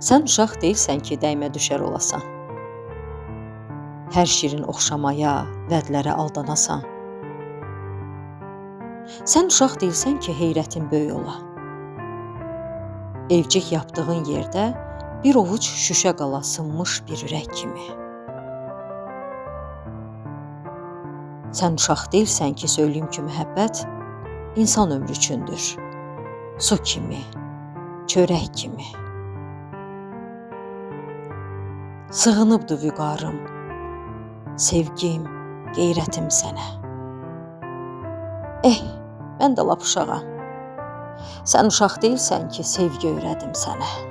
Sən uşaq deyilsən ki, dəymə düşər olasan. Hər şirin oxşamaya, vədlərə aldanasan. Sən uşaq deyilsən ki, heyrətin böyük ola. Evcik yapdığın yerdə bir ovuc şüşə qala sınmış bir ürək kimi. Sən uşaq deyilsən ki, söyləyim ki, məhəbbət insan ömrü üçündür. Su kimi, çörək kimi. Sığınıbdı vüqarım, sevgim, qeyrətim sənə. Mən də lap uşağam. Sən uşaq deyilsən ki, sevgi öyrədim sənə.